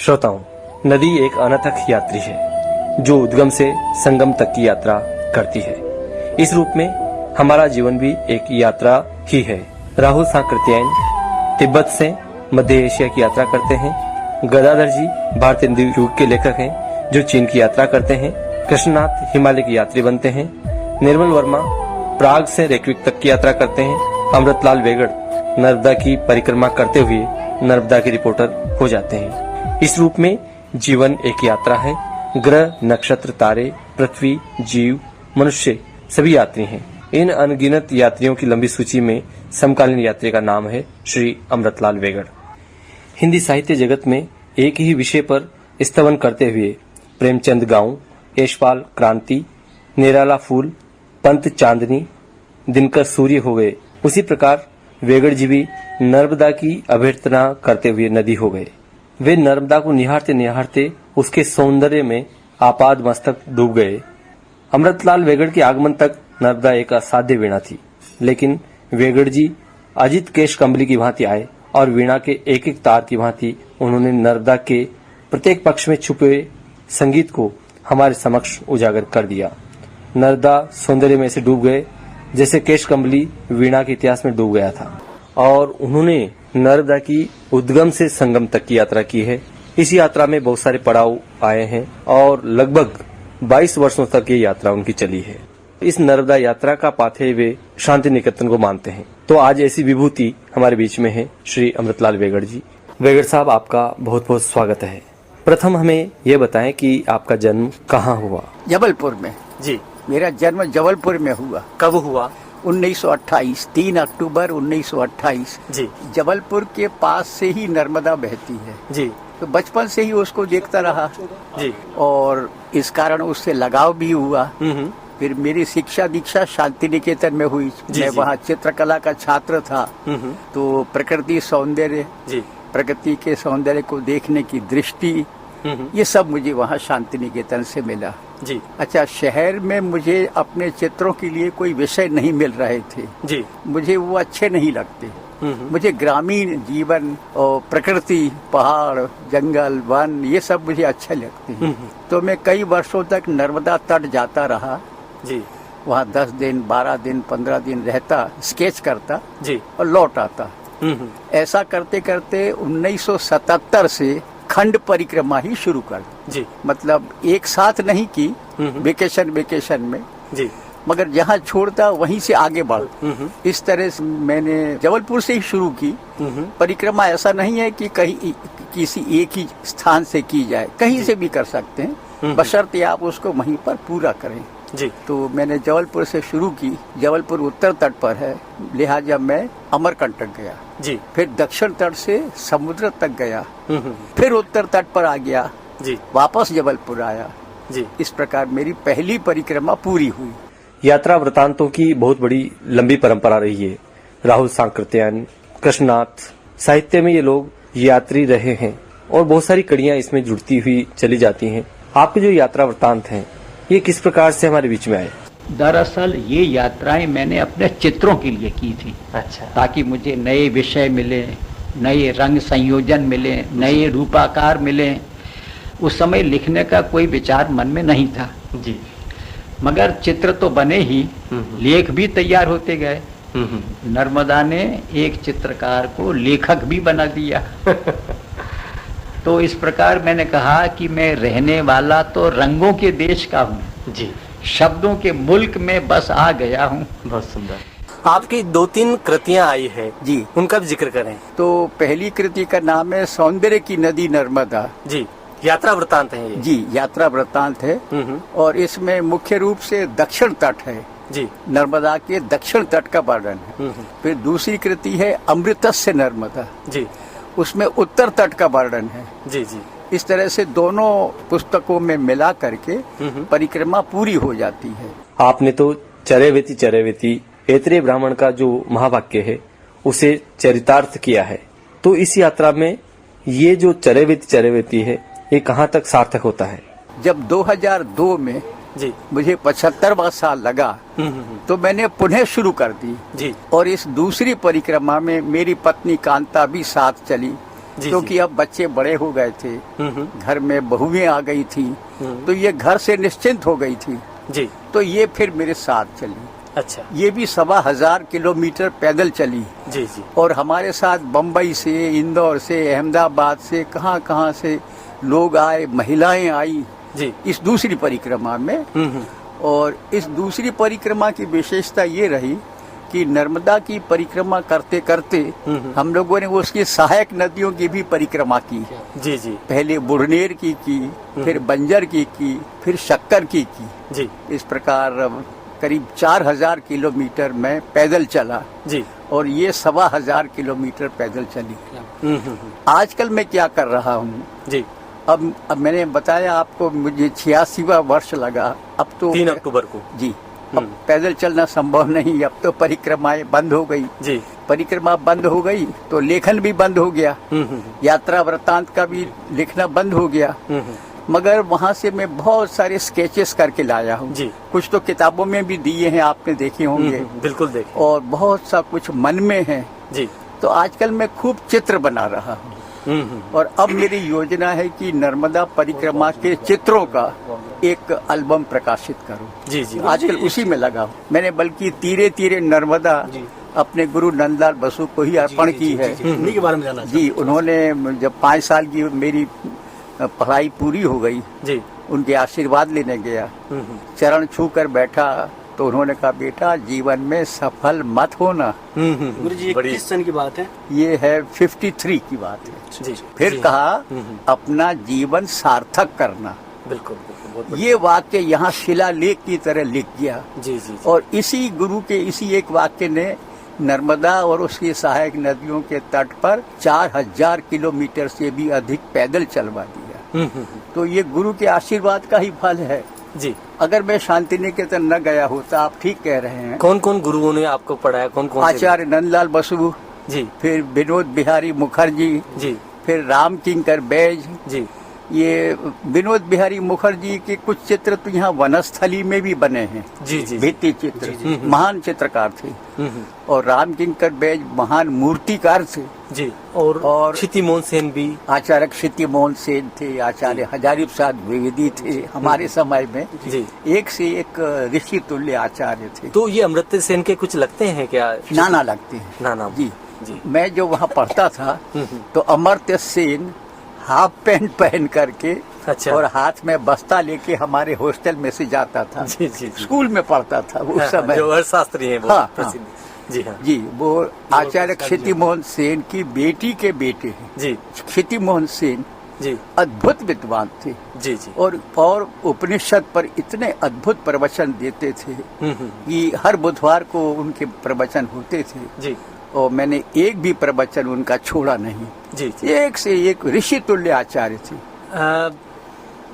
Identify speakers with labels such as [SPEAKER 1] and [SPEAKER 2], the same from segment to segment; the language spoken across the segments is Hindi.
[SPEAKER 1] श्रोताओं, नदी एक अनथक यात्री है जो उद्गम से संगम तक की यात्रा करती है। इस रूप में हमारा जीवन भी एक यात्रा ही है। राहुल सांकृत्यायन तिब्बत से मध्य एशिया की यात्रा करते हैं। गदाधर जी भारतीय युग के लेखक हैं जो चीन की यात्रा करते हैं। कृष्णनाथ हिमालय की यात्री बनते हैं। निर्मल वर्मा प्राग से रेकविक तक की यात्रा करते हैं। अमृतलाल वेगड़ नर्मदा की परिक्रमा करते हुए नर्मदा के रिपोर्टर हो जाते हैं। इस रूप में जीवन एक यात्रा है। ग्रह, नक्षत्र, तारे, पृथ्वी, जीव, मनुष्य सभी यात्री हैं। इन अनगिनत यात्रियों की लंबी सूची में समकालीन यात्री का नाम है श्री अमृतलाल वेगड़। हिंदी साहित्य जगत में एक ही विषय पर स्तवन करते हुए प्रेमचंद गांव, यशपाल क्रांति, निराला फूल, पंत चांदनी, दिनकर सूर्य हो गए, उसी प्रकार वेगड़ जी भी नर्मदा की अभ्यर्थना करते हुए नदी हो गए। वे नर्मदा को निहारते निहारते उसके सौंदर्य में आपाद मस्तक डूब गए। अमृतलाल वेगड़ के आगमन तक नर्मदा एक असाध्य वीणा थी, लेकिन वेगड़ जी अजित केश कम्बली की भांति आए और वीणा के एक एक तार की भांति उन्होंने नर्मदा के प्रत्येक पक्ष में छुपे संगीत को हमारे समक्ष उजागर कर दिया। नर्मदा सौंदर्य में से डूब गए जैसे केश कम्बली वीणा के इतिहास में डूब गया था, और उन्होंने नर्मदा की उद्गम से संगम तक की यात्रा की है। इस यात्रा में बहुत सारे पड़ाव आए हैं और लगभग 22 वर्षों तक ये यात्रा उनकी चली है। इस नर्मदा यात्रा का पाथेय वे शांति निकेतन को मानते हैं। तो आज ऐसी विभूति हमारे बीच में है श्री अमृतलाल वेगड़ जी। वेगड़ साहब, आपका बहुत बहुत स्वागत है। प्रथम हमें ये बताएं कि आपका जन्म कहाँ हुआ?
[SPEAKER 2] जबलपुर में।
[SPEAKER 1] जी।
[SPEAKER 2] मेरा जन्म जबलपुर में हुआ।
[SPEAKER 1] कब हुआ?
[SPEAKER 2] 1928, 3 अक्टूबर 1928।
[SPEAKER 1] जी।
[SPEAKER 2] जबलपुर के पास से ही नर्मदा बहती है।
[SPEAKER 1] जी।
[SPEAKER 2] तो बचपन से ही उसको देखता रहा।
[SPEAKER 1] जी।
[SPEAKER 2] और इस कारण उससे लगाव भी हुआ। फिर मेरी शिक्षा दीक्षा शांति निकेतन में हुई। मैं वहाँ चित्रकला का छात्र था। तो प्रकृति सौंदर्य, प्रकृति के सौंदर्य को देखने की दृष्टि, ये सब मुझे वहाँ शांति निकेतन से मिला।
[SPEAKER 1] जी।
[SPEAKER 2] अच्छा, शहर में मुझे अपने चित्रों के लिए कोई विषय नहीं मिल रहे थे।
[SPEAKER 1] जी।
[SPEAKER 2] मुझे वो अच्छे नहीं लगते। मुझे ग्रामीण जीवन और प्रकृति, पहाड़, जंगल, वन, ये सब मुझे अच्छे लगते हैं। तो मैं कई वर्षों तक नर्मदा तट जाता रहा।
[SPEAKER 1] जी।
[SPEAKER 2] वहाँ 10 दिन, 12 दिन, 15 दिन रहता, स्केच करता। जी। और लौट आता। ऐसा करते करते 1977 से खंड परिक्रमा ही शुरू कर दी। जी। मतलब एक साथ नहीं की, वेकेशन में। जी। मगर जहाँ छोड़ता वहीं से आगे बढ़। इस तरह से मैंने जबलपुर से ही शुरू की परिक्रमा। ऐसा नहीं है कि कहीं किसी एक ही स्थान से की जाए, कहीं से भी कर सकते हैं, बशर्ते आप उसको वहीं पर पूरा करें। जी। तो मैंने जबलपुर से शुरू की। जबलपुर उत्तर तट पर है, लिहाजा मैं अमरकंटक गया। जी। फिर दक्षिण तट से समुद्र तक गया। फिर उत्तर तट पर आ गया। जी। वापस जबलपुर आया। जी। इस प्रकार मेरी पहली परिक्रमा पूरी हुई।
[SPEAKER 1] यात्रा वृतांतों की बहुत बड़ी लंबी परंपरा रही है। राहुल सांकृत्यायन, कृष्णनाथ, साहित्य में ये लोग यात्री रहे हैं और बहुत सारी कड़ियां इसमें जुड़ती हुई चली जाती हैं। आपके जो यात्रा वृतांत हैं, ये किस प्रकार से हमारे बीच में आए?
[SPEAKER 2] दरअसल ये यात्राएं मैंने अपने चित्रों के लिए की थी। अच्छा। ताकि मुझे नए विषय मिले, नए रंग संयोजन मिले, नए रूपाकार मिले। उस समय लिखने का कोई विचार मन में नहीं था। जी। मगर चित्र तो बने ही, लेख भी तैयार होते गए। नर्मदा ने एक चित्रकार को लेखक भी बना दिया। तो इस प्रकार मैंने कहा कि मैं रहने वाला तो रंगों के देश का हूँ। जी। शब्दों के मुल्क में बस आ गया हूँ।
[SPEAKER 1] बहुत सुंदर। आपकी 2-3 कृतियां आई है। जी। उनका भी जिक्र करें।
[SPEAKER 2] तो पहली कृति का नाम है सौंदर्य की नदी नर्मदा।
[SPEAKER 1] जी। यात्रा वृतांत है ये?
[SPEAKER 2] जी, यात्रा वृतांत है। और इसमें मुख्य रूप से दक्षिण तट है। जी। नर्मदा के दक्षिण तट का वर्णन है। फिर दूसरी कृति है अमृतस्य नर्मदा। जी। उसमें उत्तर तट का वर्णन है। जी। जी। इस तरह से दोनों पुस्तकों में मिला करके परिक्रमा पूरी हो जाती है।
[SPEAKER 1] आपने तो चरैवेति चरैवेति ऐतरेय ब्राह्मण का जो महावाक्य है उसे चरितार्थ किया है। तो इस यात्रा में ये जो चरैवेति चरैवेति है, ये कहाँ तक सार्थक होता है?
[SPEAKER 2] जब 2002 में जी मुझे 75वां साल लगा तो मैंने पुनः शुरू कर दी। जी। और इस दूसरी परिक्रमा में मेरी पत्नी कांता भी साथ चली। क्योंकि अब बच्चे बड़े हो गए थे, घर में बहुएं आ गई थी, तो ये घर से निश्चिंत हो गई थी
[SPEAKER 1] जी।
[SPEAKER 2] तो ये फिर मेरे साथ चली।
[SPEAKER 1] अच्छा।
[SPEAKER 2] ये भी 1500 किलोमीटर पैदल चली
[SPEAKER 1] जी जी।
[SPEAKER 2] और हमारे साथ बम्बई से, इंदौर से, अहमदाबाद से, कहाँ कहाँ से लोग आए, महिलाएं आई
[SPEAKER 1] जी
[SPEAKER 2] इस दूसरी परिक्रमा में। और इस दूसरी परिक्रमा की विशेषता ये रही कि नर्मदा की परिक्रमा करते करते हम लोगों ने उसकी सहायक नदियों की भी परिक्रमा की।
[SPEAKER 1] जी जी।
[SPEAKER 2] पहले बुढ़नेर की, फिर बंजर की, फिर शक्कर की
[SPEAKER 1] जी।
[SPEAKER 2] इस प्रकार करीब 4000 किलोमीटर में पैदल चला
[SPEAKER 1] जी।
[SPEAKER 2] और ये 1500 किलोमीटर पैदल चली। आजकल मैं क्या कर रहा हूँ
[SPEAKER 1] जी।
[SPEAKER 2] अब मैंने बताया आपको, मुझे 86वां वर्ष लगा। अब तो
[SPEAKER 1] 3 अक्टूबर को
[SPEAKER 2] जी, अब पैदल चलना संभव नहीं, अब तो परिक्रमाएं बंद हो गई
[SPEAKER 1] जी।
[SPEAKER 2] परिक्रमा बंद हो गई तो लेखन भी बंद हो गया, यात्रा वृत्तांत का भी लिखना बंद हो गया। मगर वहाँ से मैं बहुत सारे स्केचेस करके लाया हूँ जी। कुछ तो किताबों में भी दिए हैं, आपने देखे होंगे।
[SPEAKER 1] बिल्कुल देखे।
[SPEAKER 2] और बहुत सा कुछ मन में है
[SPEAKER 1] जी।
[SPEAKER 2] तो आजकल मैं खूब चित्र बना रहा हूँ और अब मेरी योजना है कि नर्मदा परिक्रमा के चित्रों का एक एल्बम प्रकाशित करूं।
[SPEAKER 1] जी जी।
[SPEAKER 2] आजकल उसी में लगा हूं। मैंने बल्कि तीरे तीरे नर्मदा अपने गुरु नंदलाल बसु को ही अर्पण की है।
[SPEAKER 3] उन्हीं के बारे में जानना
[SPEAKER 2] जी, उन्होंने जब 5 साल की मेरी पढ़ाई पूरी हो गई
[SPEAKER 1] जी,
[SPEAKER 2] उनके आशीर्वाद लेने गया, चरण छू कर बैठा तो उन्होंने कहा, बेटा जीवन में सफल मत होना।
[SPEAKER 3] गुरु जी, किस सन की बात है?
[SPEAKER 2] ये है 53 की बात है
[SPEAKER 1] जी।
[SPEAKER 2] फिर
[SPEAKER 1] जी।
[SPEAKER 2] कहा, अपना जीवन सार्थक करना।
[SPEAKER 1] बिल्कुल बिल्कुल।
[SPEAKER 2] ये वाक्य यहाँ शिलालेख की तरह लिख गया।
[SPEAKER 1] जी जी।
[SPEAKER 2] और इसी गुरु के इसी एक वाक्य ने नर्मदा और उसकी सहायक नदियों के तट पर 4000 किलोमीटर से भी अधिक पैदल चलवा दिया। तो ये गुरु के आशीर्वाद का ही फल है
[SPEAKER 1] जी।
[SPEAKER 2] अगर मैं शांति निकेतन न गया होता, आप ठीक कह रहे हैं।
[SPEAKER 1] कौन कौन गुरुओं ने आपको पढ़ाया? कौन कौन?
[SPEAKER 2] आचार्य नंदलाल बसु
[SPEAKER 1] जी,
[SPEAKER 2] फिर विनोद बिहारी मुखर्जी
[SPEAKER 1] जी,
[SPEAKER 2] फिर राम किंकर बैज
[SPEAKER 1] जी।
[SPEAKER 2] ये विनोद बिहारी मुखर्जी के कुछ चित्र तो यहाँ वनस्थली में भी बने हैं।
[SPEAKER 1] जी जी।
[SPEAKER 2] भित्ति चित्र, महान चित्रकार थे। और राम किंकर बैज महान मूर्तिकार थे
[SPEAKER 1] जी। और क्षिति मोहन सेन भी,
[SPEAKER 2] आचार्य क्षिति मोहन सेन थे, आचार्य हजारी प्रसाद द्विवेदी थे हमारे समय में।
[SPEAKER 1] जी।
[SPEAKER 2] एक से एक ऋषि तुल्य आचार्य थे।
[SPEAKER 1] तो ये अमृत सेन के कुछ लगते हैं क्या?
[SPEAKER 2] नाना लगते हैं।
[SPEAKER 1] नाना
[SPEAKER 2] जी
[SPEAKER 1] जी।
[SPEAKER 2] मैं जो वहाँ पढ़ता था तो अमर्त्य सेन हाफ पैंट पहन करके
[SPEAKER 1] अच्छा।
[SPEAKER 2] और हाथ में बस्ता लेके हमारे हॉस्टल में से जाता था।
[SPEAKER 1] जी जी।
[SPEAKER 2] स्कूल में पढ़ता था उस समय।
[SPEAKER 1] जो अर्थशास्त्री हैं वो
[SPEAKER 2] हाँ,
[SPEAKER 1] प्रसिद्ध। जी हाँ
[SPEAKER 2] जी, वो आचार्य क्षिति मोहन सेन की बेटी के बेटे हैं।
[SPEAKER 1] जी
[SPEAKER 2] क्षिति मोहन सेन
[SPEAKER 1] जी।
[SPEAKER 2] अद्भुत विद्वान थे
[SPEAKER 1] जी जी।
[SPEAKER 2] और उपनिषद पर इतने अद्भुत प्रवचन देते थे कि हर बुधवार को उनके प्रवचन होते थे
[SPEAKER 1] जी।
[SPEAKER 2] और मैंने एक भी प्रवचन उनका छोड़ा नहीं।
[SPEAKER 1] जी जी।
[SPEAKER 2] एक से एक ऋषि तुल्य आचार्य थे।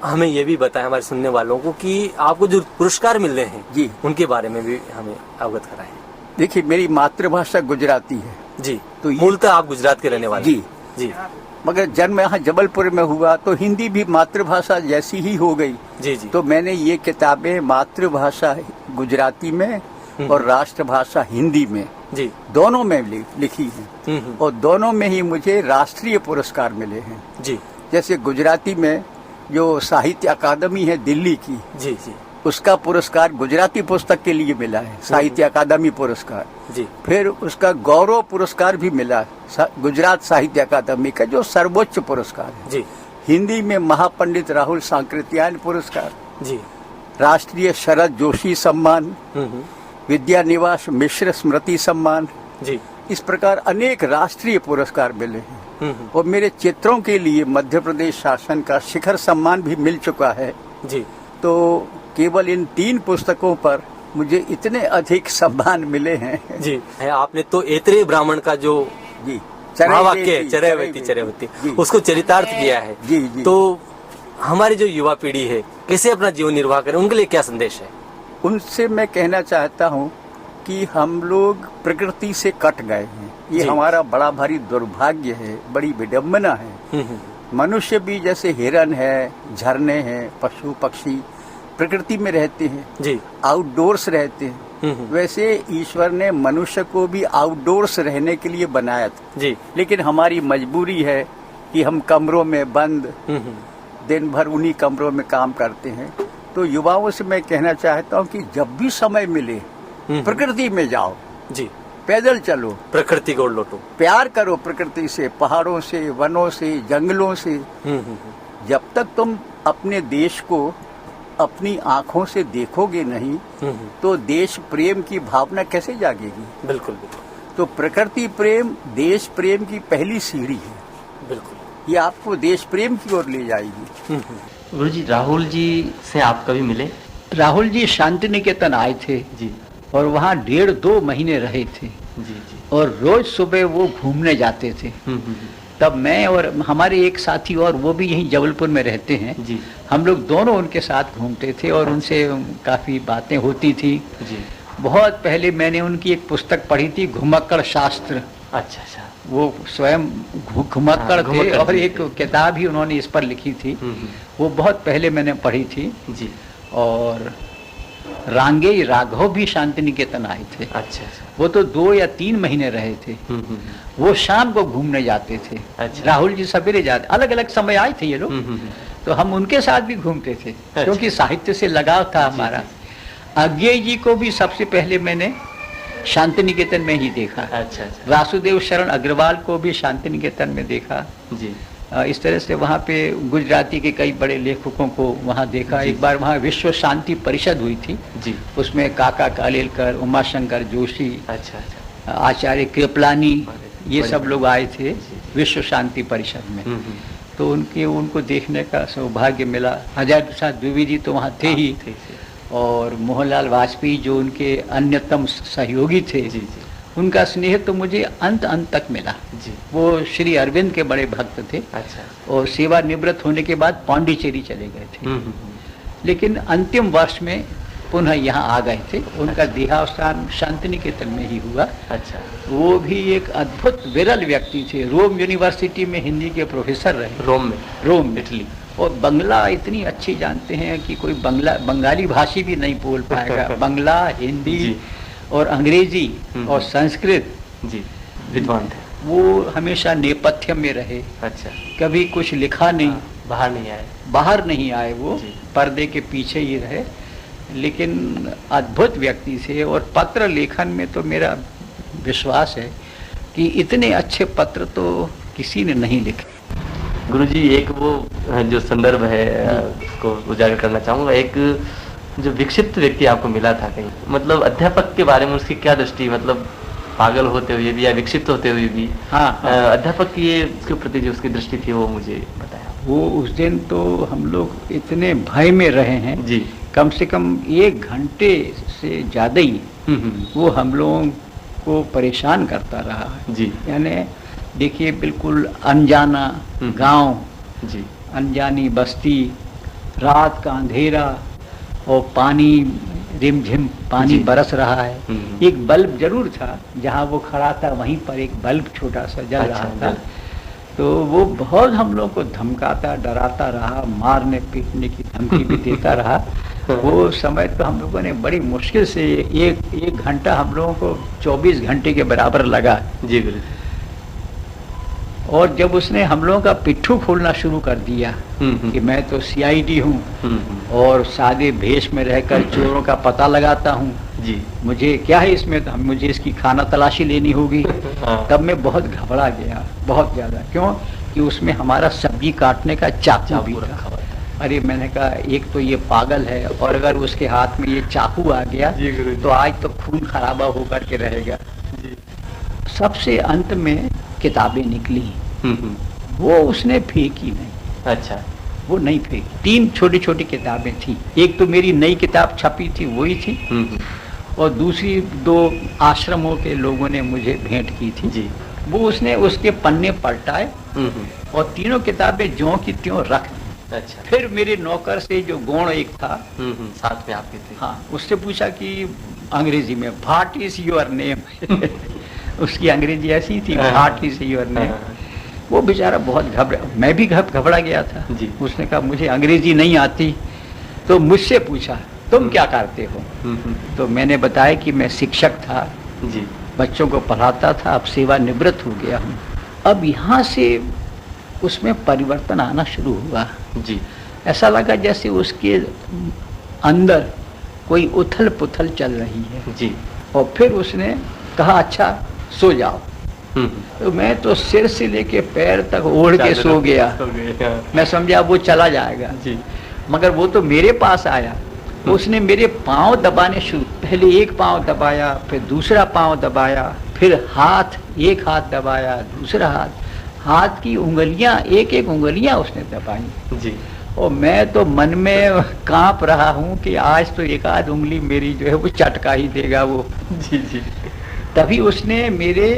[SPEAKER 1] हमें ये भी बताएं हमारे सुनने वालों को कि आपको जो पुरस्कार मिल रहे हैं
[SPEAKER 2] जी,
[SPEAKER 1] उनके बारे में भी हमें अवगत कराएं।
[SPEAKER 2] देखिए, मेरी मातृभाषा गुजराती है
[SPEAKER 1] जी।
[SPEAKER 2] तो
[SPEAKER 1] मूलतः आप गुजरात के रहने वाले?
[SPEAKER 2] जी
[SPEAKER 1] जी।
[SPEAKER 2] मगर जन्म यहाँ जबलपुर में हुआ तो हिंदी भी मातृभाषा जैसी ही हो गई।
[SPEAKER 1] जी जी।
[SPEAKER 2] तो मैंने ये किताबें मातृभाषा गुजराती में और राष्ट्रभाषा हिंदी में
[SPEAKER 1] जी
[SPEAKER 2] दोनों में लिखी है और दोनों में ही मुझे राष्ट्रीय पुरस्कार मिले हैं।
[SPEAKER 1] जी।
[SPEAKER 2] जैसे गुजराती में जो साहित्य अकादमी है दिल्ली की,
[SPEAKER 1] जी जी,
[SPEAKER 2] उसका पुरस्कार गुजराती पुस्तक के लिए मिला है, साहित्य अकादमी पुरस्कार।
[SPEAKER 1] जी।
[SPEAKER 2] फिर उसका गौरव पुरस्कार भी मिला, गुजरात साहित्य अकादमी का जो सर्वोच्च पुरस्कार है।
[SPEAKER 1] जी।
[SPEAKER 2] हिंदी में महापंडित राहुल सांकृत्यायन पुरस्कार,
[SPEAKER 1] जी।
[SPEAKER 2] राष्ट्रीय शरद जोशी सम्मान, विद्या निवास मिश्र स्मृति सम्मान। जी। इस प्रकार अनेक राष्ट्रीय पुरस्कार मिले हैं और मेरे चित्रों के लिए मध्य प्रदेश शासन का शिखर सम्मान भी मिल चुका है। जी। तो केवल इन 3 पुस्तकों पर मुझे इतने अधिक सम्मान मिले हैं।
[SPEAKER 1] जी। आपने तो ऐतरेय ब्राह्मण का जो
[SPEAKER 2] जी
[SPEAKER 1] वाक्य चरैवेति उसको चरितार्थ किया है।
[SPEAKER 2] जी जी।
[SPEAKER 1] तो हमारी जो युवा पीढ़ी है कैसे अपना जीवन निर्वाह करें, उनके लिए क्या संदेश है?
[SPEAKER 2] उनसे मैं कहना चाहता हूँ कि हम लोग प्रकृति से कट गए हैं। ये हमारा बड़ा भारी दुर्भाग्य है, बड़ी विडम्बना है। मनुष्य भी जैसे हिरन है, झरने हैं, पशु पक्षी प्रकृति में रहते हैं जी, आउटडोर्स रहते हैं। वैसे ईश्वर ने मनुष्य को भी आउटडोर्स रहने के लिए बनाया था जी। लेकिन हमारी मजबूरी है कि हम कमरों में बंद दिन भर उन्हीं कमरों में काम करते हैं। तो युवाओं से मैं कहना चाहता हूँ कि जब भी समय मिले प्रकृति में जाओ
[SPEAKER 1] जी,
[SPEAKER 2] पैदल चलो,
[SPEAKER 1] प्रकृति को लौटो,
[SPEAKER 2] प्यार करो प्रकृति से, पहाड़ों से, वनों से, जंगलों से। जब तक तुम अपने देश को अपनी आंखों से देखोगे नहीं तो देश प्रेम की भावना कैसे जागेगी?
[SPEAKER 1] बिल्कुल बिल्कुल।
[SPEAKER 2] तो प्रकृति प्रेम देश प्रेम की पहली सीढ़ी है।
[SPEAKER 1] बिल्कुल,
[SPEAKER 2] ये आपको देश प्रेम की ओर ले जाएगी।
[SPEAKER 1] गुरुजी, राहुल जी से आप कभी मिले?
[SPEAKER 2] राहुल जी शांति निकेतन आए थे
[SPEAKER 1] जी,
[SPEAKER 2] और वहाँ 1.5-2 महीने रहे थे
[SPEAKER 1] जी जी।
[SPEAKER 2] और रोज सुबह वो घूमने जाते थे। तब मैं और हमारे एक साथी और वो भी यहीं जबलपुर में रहते हैं
[SPEAKER 1] जी,
[SPEAKER 2] हम लोग दोनों उनके साथ घूमते थे और उनसे काफ़ी बातें होती थी
[SPEAKER 1] जी।
[SPEAKER 2] बहुत पहले मैंने उनकी एक पुस्तक पढ़ी थी, घुमक्कड़ शास्त्र।
[SPEAKER 1] अच्छा अच्छा।
[SPEAKER 2] वो स्वयं घुमक्कड़ थे
[SPEAKER 1] घुमक्कड़
[SPEAKER 2] और
[SPEAKER 1] थे।
[SPEAKER 2] एक किताब ही उन्होंने इस पर लिखी थी। वो बहुत पहले मैंने पढ़ी थी।
[SPEAKER 1] जी।
[SPEAKER 2] और रांगे राघव भी शांति निकेतन आए थे।
[SPEAKER 1] अच्छा अच्छा।
[SPEAKER 2] वो तो 2 या 3 महीने रहे थे। वो शाम को घूमने जाते थे।
[SPEAKER 1] अच्छा।
[SPEAKER 2] राहुल जी सवेरे जाते, अलग अलग समय आए थे ये लोग। तो हम उनके साथ भी घूमते थे क्योंकि साहित्य से लगाव था हमारा। अज्ञेय जी को भी सबसे पहले मैंने शांति निकेतन में ही देखा।
[SPEAKER 1] अच्छा अच्छा।
[SPEAKER 2] वासुदेव शरण अग्रवाल को भी शांति निकेतन में देखा।
[SPEAKER 1] जी।
[SPEAKER 2] इस तरह से वहाँ पे गुजराती के कई बड़े लेखकों को वहाँ देखा। एक बार वहाँ विश्व शांति परिषद हुई थी
[SPEAKER 1] जी।
[SPEAKER 2] उसमें काका कालेलकर, उमाशंकर जोशी,
[SPEAKER 1] अच्छा अच्छा।
[SPEAKER 2] आचार्य कृपलानी, ये सब लोग आए थे विश्व शांति परिषद में। तो उनको देखने का सौभाग्य मिला। हजार प्रसाद द्विवेदी तो वहाँ थे ही, और मोहनलाल वाजपेयी जो उनके अन्यतम सहयोगी थे,
[SPEAKER 1] जी जी।
[SPEAKER 2] उनका स्नेह तो मुझे अंत तक मिला।
[SPEAKER 1] जी।
[SPEAKER 2] वो श्री अरविंद के बड़े भक्त थे।
[SPEAKER 1] अच्छा।
[SPEAKER 2] और सेवा निवृत्त होने के बाद पांडिचेरी चले गए थे। लेकिन अंतिम वर्ष में पुनः यहाँ आ गए थे। उनका देहावसान शांति निकेतन में ही हुआ।
[SPEAKER 1] अच्छा।
[SPEAKER 2] वो भी एक अद्भुत विरल व्यक्ति थे। रोम यूनिवर्सिटी में हिंदी के प्रोफेसर रहे। रोम में इटली। और बंगला इतनी अच्छी जानते हैं कि कोई बंगाली भाषी भी नहीं बोल पाएगा। बंगला, हिंदी और अंग्रेजी और संस्कृत।
[SPEAKER 1] जी, विद्वान थे।
[SPEAKER 2] वो हमेशा नेपथ्य में रहे।
[SPEAKER 1] अच्छा।
[SPEAKER 2] कभी कुछ लिखा नहीं, बाहर नहीं आए वो पर्दे के पीछे ही रहे। लेकिन अद्भुत व्यक्ति थे। और पत्र लेखन में तो मेरा विश्वास है कि इतने अच्छे पत्र तो किसी ने नहीं लिखे।
[SPEAKER 1] गुरुजी, एक वो जो संदर्भ है उसको उजागर करना चाहूँगा। एक जो विक्षिप्त व्यक्ति आपको मिला था कहीं, मतलब अध्यापक के बारे में उसकी क्या दृष्टि, मतलब पागल होते हुए भी या विक्षिप्त होते हुए भी? हाँ। अध्यापक की ये उसके प्रति जो उसकी दृष्टि थी वो मुझे बताया।
[SPEAKER 2] वो उस दिन तो हम लोग इतने भय में रहे हैं
[SPEAKER 1] जी।
[SPEAKER 2] कम से कम 1 घंटे से ज़्यादा ही वो हम लोगों को परेशान करता रहा है।
[SPEAKER 1] जी।
[SPEAKER 2] यानी देखिए, बिल्कुल अनजाना गांव,
[SPEAKER 1] जी,
[SPEAKER 2] अनजानी बस्ती, रात का अंधेरा और पानी, रिमझिम पानी बरस रहा है। एक बल्ब जरूर था जहाँ वो खड़ा था, वहीं पर एक बल्ब छोटा सा जल रहा था। तो वो बहुत हम लोग को धमकाता, डराता रहा, मारने पीटने की धमकी भी देता रहा। वो समय तो हम लोगों ने बड़ी मुश्किल से एक घंटा हम लोगों को 24 घंटे के बराबर लगा।
[SPEAKER 1] जी गुरु।
[SPEAKER 2] और जब उसने हम लोगों का पिट्ठू खोलना शुरू कर दिया कि मैं तो सीआईडी हूँ और सादे भेष में रहकर चोरों का पता लगाता हूँ, जी, मुझे क्या है इसमें, तो मुझे इसकी खाना तलाशी लेनी होगी। तब मैं बहुत घबरा गया, बहुत ज्यादा। क्यों कि उसमें हमारा सब्जी काटने का चाकू भी था। अरे मैंने कहा, एक तो ये पागल है और अगर उसके हाथ में ये चाकू आ गया तो आज तो खून खराबा होकर के रहेगा। सबसे अंत में किताबें निकली, वो उसने फेंकी नहीं। अच्छा, वो नहीं फेंकी। 3 छोटी छोटी किताबें थी। एक तो मेरी नई किताब छपी थी, वही थी, और दूसरी 2 आश्रमों के लोगों ने मुझे भेंट की थी। जी। वो उसने उसके पन्ने पलटाए और 3 किताबें ज्यों की त्यों रख दी। अच्छा। फिर मेरे नौकर से जो गौण एक था, साथ में आपके थे, हाँ, उससे पूछा कि अंग्रेजी में, व्हाट इज योर नेम? उसकी अंग्रेजी ऐसी थी, व्हाट इज योर नेम? वो बेचारा बहुत घबरा, मैं भी घबरा गया था। जी। उसने कहा, मुझे अंग्रेजी नहीं आती। तो मुझसे पूछा, तुम क्या करते हो? तो मैंने बताया कि मैं शिक्षक था, जी, बच्चों को पढ़ाता था, अब सेवा निवृत्त हो गया हूँ। अब यहाँ से उसमें परिवर्तन आना शुरू हुआ।
[SPEAKER 1] जी।
[SPEAKER 2] ऐसा लगा जैसे उसके अंदर कोई उथल पुथल चल रही है।
[SPEAKER 1] जी।
[SPEAKER 2] और फिर उसने कहा अच्छा सो जाओ। तो मैं तो सिर से लेके पैर तक ओढ़ के सो गया। मैं समझा वो चला जाएगा।
[SPEAKER 1] जी।
[SPEAKER 2] मगर वो तो मेरे पास आया, उसने मेरे पांव दबाने शुरू, पहले एक पांव दबाया, फिर दूसरा पांव दबाया, फिर हाथ, एक हाथ दबाया, दूसरा हाथ की उंगलियां, एक एक उंगलियां उसने दबाई।
[SPEAKER 1] जी।
[SPEAKER 2] और मैं तो मन में कांप रहा हूं कि आज तो एक आध उंगली मेरी जो है वो चटका ही देगा वो।
[SPEAKER 1] जी। जी।
[SPEAKER 2] तभी उसने मेरे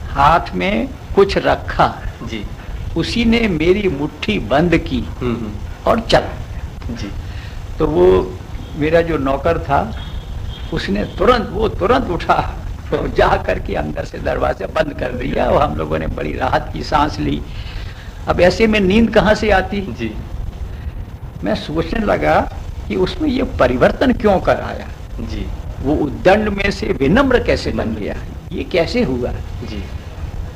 [SPEAKER 2] हाथ में कुछ रखा।
[SPEAKER 1] जी।
[SPEAKER 2] उसी ने मेरी मुट्ठी बंद की और चला।
[SPEAKER 1] जी।
[SPEAKER 2] तो वो मेरा जो नौकर था उसने तुरंत उठा तो जा करके अंदर से दरवाजा बंद कर दिया और हम लोगों ने बड़ी राहत की सांस ली। अब ऐसे में नींद कहाँ से आती?
[SPEAKER 1] जी।
[SPEAKER 2] मैं सोचने लगा कि उसमें ये परिवर्तन क्यों कर आया।
[SPEAKER 1] जी।
[SPEAKER 2] वो उद्दंड में से विनम्र कैसे बन गया, ये कैसे हुआ?
[SPEAKER 1] जी।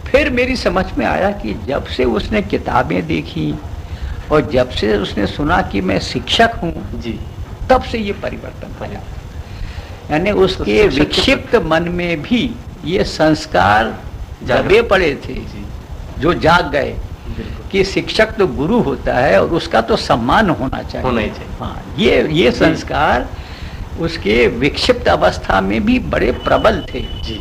[SPEAKER 2] फिर मेरी समझ में आया कि जब से उसने किताबें देखी और जब से उसने सुना कि मैं शिक्षक हूँ,
[SPEAKER 1] जी।
[SPEAKER 2] तब से ये परिवर्तन आया। यानी उसके विक्षिप्त मन में भी ये संस्कार दबे पड़े थे जो जाग गए कि शिक्षक तो गुरु होता है और उसका तो सम्मान होना चाहिए। हाँ, ये संस्कार उसके विक्षिप्त अवस्था में भी बड़े प्रबल थे।
[SPEAKER 1] जी।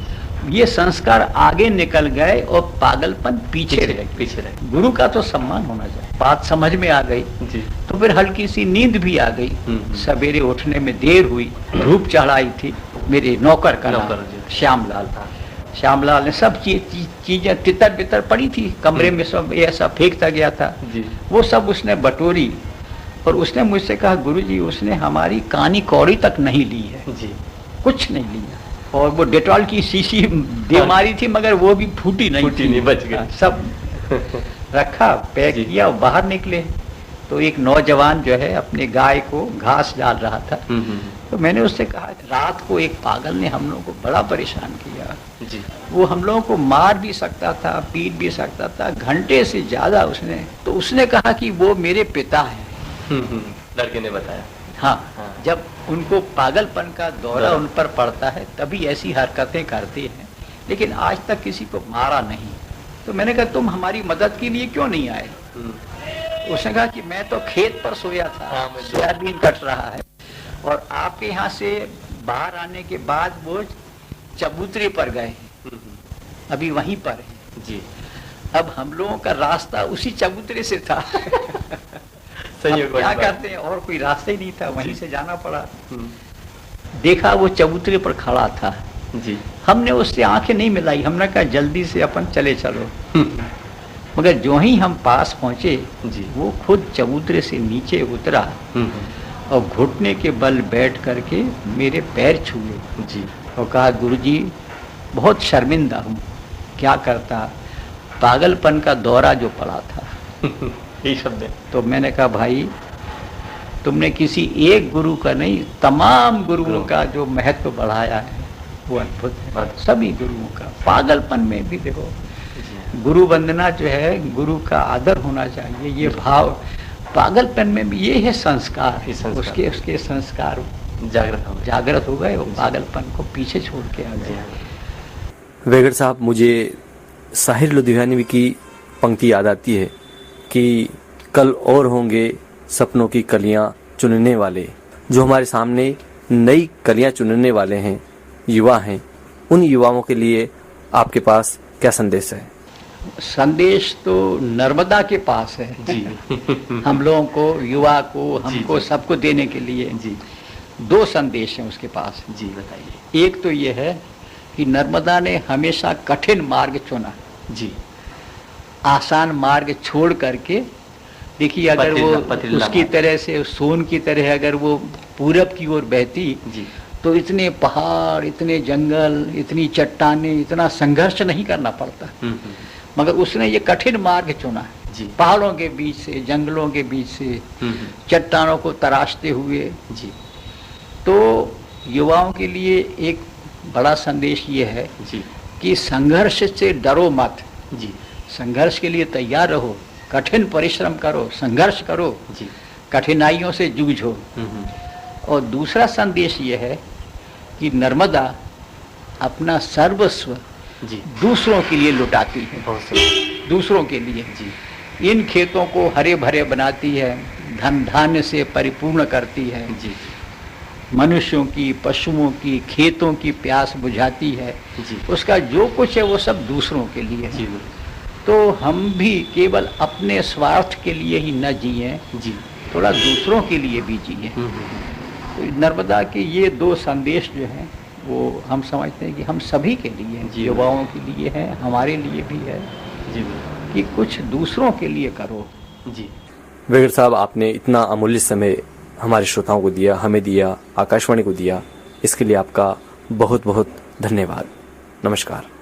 [SPEAKER 2] ये संस्कार आगे निकल गए और पागलपन पीछे रह। गुरु का तो सम्मान होना चाहिए। बात समझ में आ गई।
[SPEAKER 1] जी।
[SPEAKER 2] तो फिर हल्की सी नींद भी आ गई। सवेरे उठने में देर हुई, धूप चढ़ाई थी। मेरे नौकर का नाम श्यामलाल था। श्यामलाल ने सब चीजें तितर बितर पड़ी थी कमरे में, सब ऐसा फेंकता गया था।
[SPEAKER 1] जी।
[SPEAKER 2] वो सब उसने बटोरी और उसने मुझसे कहा गुरुजी उसने हमारी कानी कौड़ी तक नहीं ली है।
[SPEAKER 1] जी।
[SPEAKER 2] कुछ नहीं लिया। और वो डेटॉल की शीशी दे मारी थी मगर वो भी फूटी नहीं,
[SPEAKER 1] बच गई।
[SPEAKER 2] सब रखा, पैक किया और बाहर निकले। तो एक नौजवान जो है अपने गाय को घास डाल रहा था। तो मैंने उससे कहा रात को एक पागल ने हम लोगों को बड़ा परेशान किया।
[SPEAKER 1] जी।
[SPEAKER 2] वो हम लोगों को मार भी सकता था, पीट भी सकता था, घंटे से ज्यादा उसने। तो उसने कहा कि वो मेरे पिता है।
[SPEAKER 1] लड़के ने बताया।
[SPEAKER 2] हाँ, जब उनको पागलपन का दौरा उन पर पड़ता है तभी ऐसी हरकतें करते हैं, लेकिन आज तक किसी को मारा नहीं। तो मैंने कहा तुम हमारी मदद के लिए क्यों नहीं आए? उसने कहा कि मैं तो खेत पर सोया था, सोयाबीन कट रहा है और आपके यहाँ से बाहर आने के बाद वो चबूतरे पर गए, अभी वहीं पर है। जी। अब हम लोगों का रास्ता उसी चबूतरे से था। क्या करते हैं, और कोई रास्ता ही नहीं था, वहीं से जाना पड़ा। देखा वो चबूतरे पर खड़ा था। जी। हमने उससे आंखें नहीं मिलाई, हमने कहा जल्दी से अपन चले चलो। मगर जो ही हम पास पहुंचे जी, वो खुद चबूतरे से नीचे उतरा और घुटने के बल बैठ करके मेरे पैर छुए जी और कहा गुरुजी बहुत शर्मिंदा हूँ, क्या करता, पागलपन का दौरा जो पड़ा था। यही शब्द है। तो मैंने कहा भाई तुमने किसी एक गुरु का नहीं, तमाम गुरुओं का जो महत्व बढ़ाया है वो अद्भुत है। सभी गुरुओं का पागलपन में भी देखो, गुरु वंदना जो है, गुरु का आदर होना चाहिए, ये भाव पागलपन में भी, ये है संस्कार। उसके संस्कार जागृत हो गए और पागलपन को पीछे छोड़ के आ गए।
[SPEAKER 1] वेगड़ साहब, मुझे साहिर लुधियानवी की पंक्ति याद आती है कि कल और होंगे सपनों की कलियां चुनने वाले। जो हमारे सामने नई कलियां चुनने वाले हैं, युवा हैं, उन युवाओं के लिए आपके पास क्या संदेश है?
[SPEAKER 2] संदेश तो नर्मदा के पास है जी। हम लोगों को, युवा को, हमको, सबको देने के लिए जी 2 संदेश हैं उसके पास जी। बताइए। एक तो ये है कि नर्मदा ने हमेशा कठिन मार्ग चुना जी, आसान मार्ग छोड़ करके। देखिए अगर वो उसकी तरह से, सोन की तरह अगर वो पूरब की ओर बहती जी, तो इतने पहाड़, इतने जंगल, इतनी चट्टाने, इतना संघर्ष नहीं करना पड़ता। मगर उसने ये कठिन मार्ग चुना जी, पहाड़ों के बीच से, जंगलों के बीच से, चट्टानों को तराशते हुए जी। तो युवाओं के लिए एक बड़ा संदेश ये है जी कि संघर्ष से डरो मत जी, संघर्ष के लिए तैयार रहो, कठिन परिश्रम करो, संघर्ष करो,
[SPEAKER 1] जी।
[SPEAKER 2] कठिनाइयों से जूझो। और दूसरा संदेश ये है कि नर्मदा अपना सर्वस्व
[SPEAKER 1] जी।
[SPEAKER 2] दूसरों के लिए लुटाती है,
[SPEAKER 1] बहुत सही।
[SPEAKER 2] दूसरों के लिए।
[SPEAKER 1] जी।
[SPEAKER 2] इन खेतों को हरे भरे बनाती है, धन धान्य से परिपूर्ण करती है,
[SPEAKER 1] जी।
[SPEAKER 2] मनुष्यों की, पशुओं की, खेतों की प्यास बुझाती है।
[SPEAKER 1] जी।
[SPEAKER 2] उसका जो कुछ है वो सब दूसरों के लिए है।
[SPEAKER 1] जी।
[SPEAKER 2] तो हम भी केवल अपने स्वार्थ के लिए ही न जिए,
[SPEAKER 1] जी।
[SPEAKER 2] थोड़ा दूसरों के लिए भी जिए। तो नर्मदा के ये दो संदेश जो हैं वो हम समझते हैं कि हम सभी के लिए हैं,
[SPEAKER 1] जी।
[SPEAKER 2] युवाओं के लिए है, हमारे लिए भी है,
[SPEAKER 1] जी।
[SPEAKER 2] कि कुछ दूसरों के लिए करो।
[SPEAKER 1] जी। वेगर साहब, आपने इतना अमूल्य समय हमारे श्रोताओं को दिया, हमें दिया, आकाशवाणी को दिया, इसके लिए आपका बहुत बहुत धन्यवाद। नमस्कार।